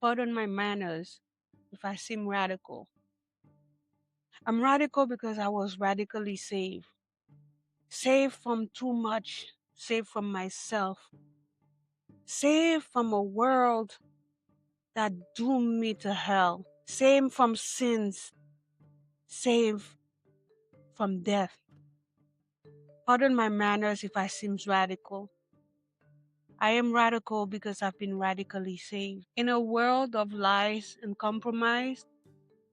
Pardon my manners if I seem radical. I'm radical because I was radically saved. Saved from too much, saved from myself, saved from a world that doomed me to hell, saved from sins, saved from death. Pardon my manners if I seem radical. I am radical because I've been radically saved. In a world of lies and compromise,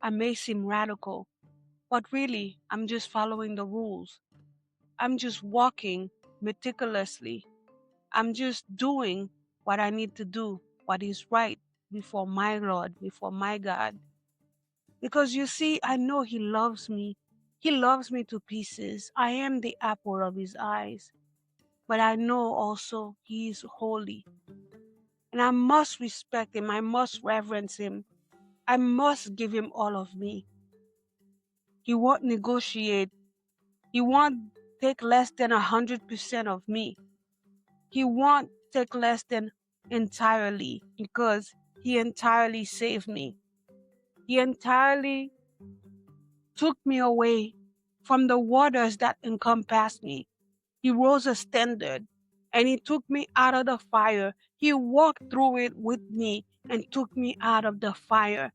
I may seem radical, but really, I'm just following the rules. I'm just walking meticulously. I'm just doing what I need to do, what is right before my Lord, before my God. Because you see, I know He loves me. He loves me to pieces. I am the apple of His eyes. But I know also He is holy. And I must respect Him. I must reverence Him. I must give Him all of me. He won't negotiate. He won't take less than 100% of me. He won't take less than entirely, because He entirely saved me. He entirely took me away from the waters that encompassed me. He rose a standard and He took me out of the fire. He walked through it with me and took me out of the fire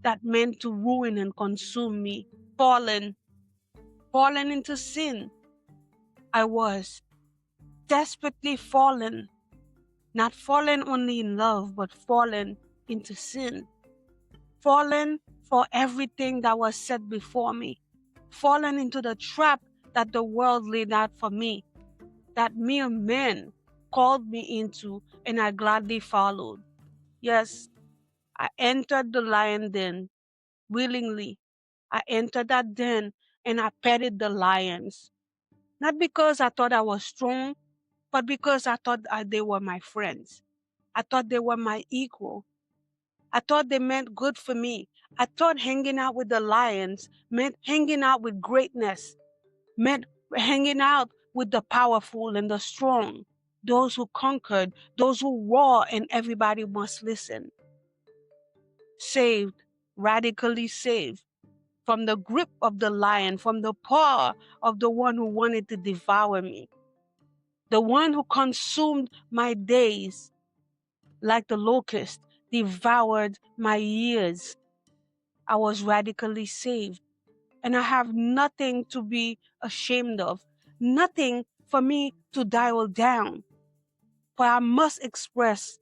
that meant to ruin and consume me. Fallen into sin. I was desperately fallen, not fallen only in love, but fallen into sin. Fallen for everything that was set before me. Fallen into the trap that the world laid out for me, that mere men called me into, and I gladly followed. Yes, I entered the lion den willingly. I entered that den and I petted the lions. Not because I thought I was strong, but because I thought they were my friends. I thought they were my equal. I thought they meant good for me. I thought hanging out with the lions meant hanging out with greatness, meant hanging out with the powerful and the strong, those who conquered, those who roar and everybody must listen. Saved, radically saved from the grip of the lion, from the paw of the one who wanted to devour me, the one who consumed my days like the locust, devoured my years. I was radically saved, and I have nothing to be ashamed of, nothing for me to dial down. But I must express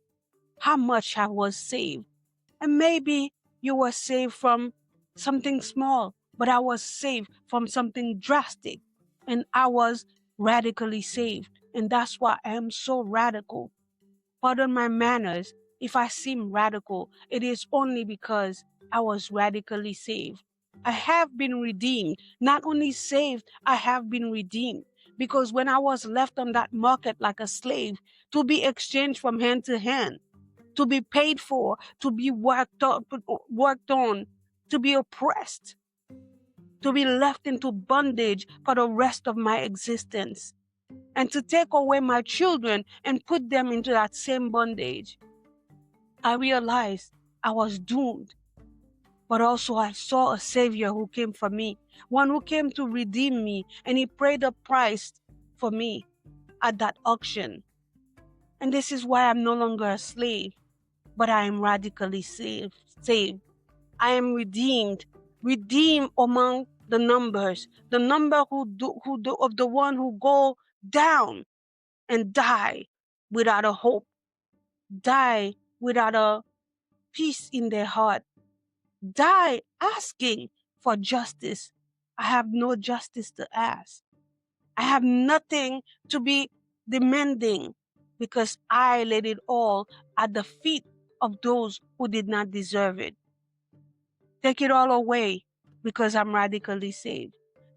how much I was saved. And maybe you were saved from something small, but I was saved from something drastic. And I was radically saved. And that's why I am so radical. Pardon my manners. If I seem radical, it is only because I was radically saved. I have been redeemed. Not only saved, I have been redeemed. Because when I was left on that market like a slave, to be exchanged from hand to hand, to be paid for, to be worked on, to be oppressed, to be left into bondage for the rest of my existence, and to take away my children and put them into that same bondage. I realized I was doomed, but also I saw a savior who came for me, one who came to redeem me, and He paid a price for me at that auction. And this is why I'm no longer a slave, but I am radically saved. I am redeemed among the numbers, the number of the one who go down and die without a hope, die without a peace in their heart, die asking for justice. I have no justice to ask. I have nothing to be demanding, because I laid it all at the feet of those who did not deserve it. Take it all away because I'm radically saved.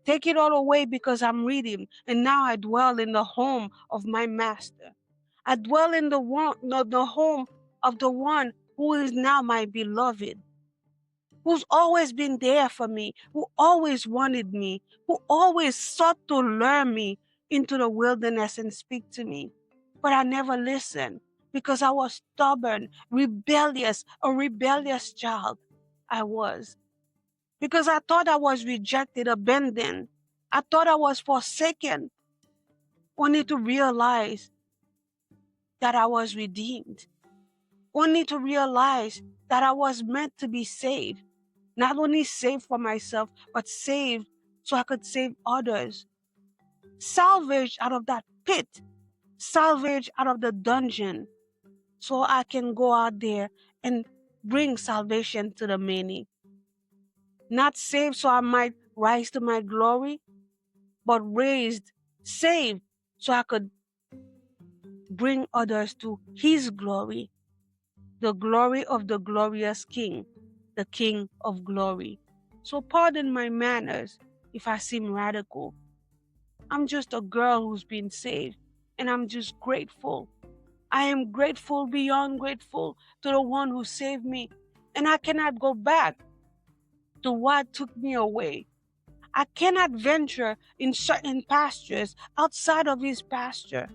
Take it all away because I'm reading, and now I dwell in the home of my master. I dwell in the home of the one who is now my beloved, who's always been there for me, who always wanted me, who always sought to lure me into the wilderness and speak to me. But I never listened, because I was stubborn, rebellious, a rebellious child. I was. Because I thought I was rejected, abandoned. I thought I was forsaken, only to realize that I was redeemed. Only to realize that I was meant to be saved. Not only saved for myself, but saved so I could save others. Salvaged out of that pit, salvaged out of the dungeon, so I can go out there and bring salvation to the many. Not saved so I might rise to my glory, but raised, saved, so I could bring others to his glory, the glory of the glorious King, the King of glory. So pardon my manners if I seem radical. I'm just a girl who's been saved, and I'm just grateful. I am grateful beyond grateful to the one who saved me, and I cannot go back to what took me away. I cannot venture in certain pastures outside of his pasture.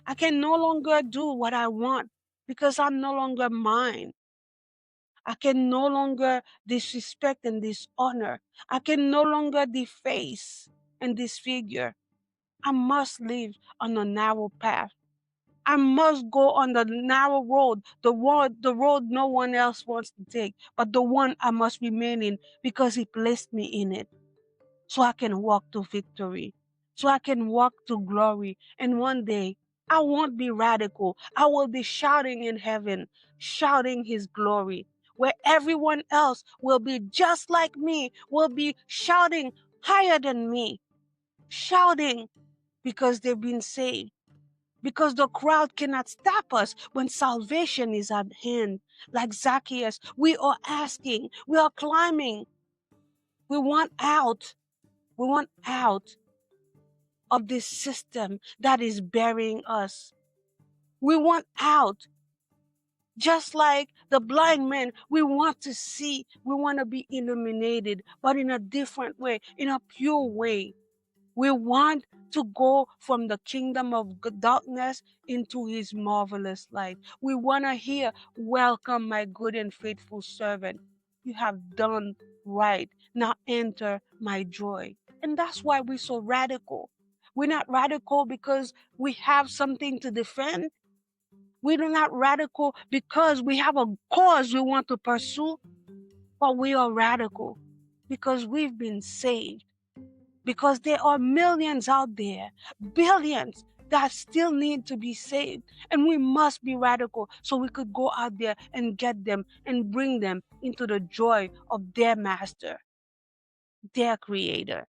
I can no longer do what I want because I'm no longer mine. I can no longer disrespect and dishonor. I can no longer deface and disfigure. I must live on a narrow path. I must go on the narrow road, the road no one else wants to take, but the one I must remain in because he placed me in it, so I can walk to victory, so I can walk to glory. And one day, I won't be radical. I will be shouting in heaven, shouting his glory, where everyone else will be just like me, will be shouting higher than me, shouting because they've been saved. Because the crowd cannot stop us when salvation is at hand. Like Zacchaeus, we are asking, we are climbing, we want out. We want out of this system that is burying us. We want out. Just like the blind man, we want to see, we want to be illuminated, but in a different way, in a pure way. We want to go from the kingdom of darkness into his marvelous light. We want to hear, "Welcome, my good and faithful servant. You have done right. Now enter my joy." And that's why we're so radical. We're not radical because we have something to defend. We're not radical because we have a cause we want to pursue, but we are radical because we've been saved. Because there are millions out there, billions that still need to be saved. And we must be radical so we could go out there and get them and bring them into the joy of their master, their creator.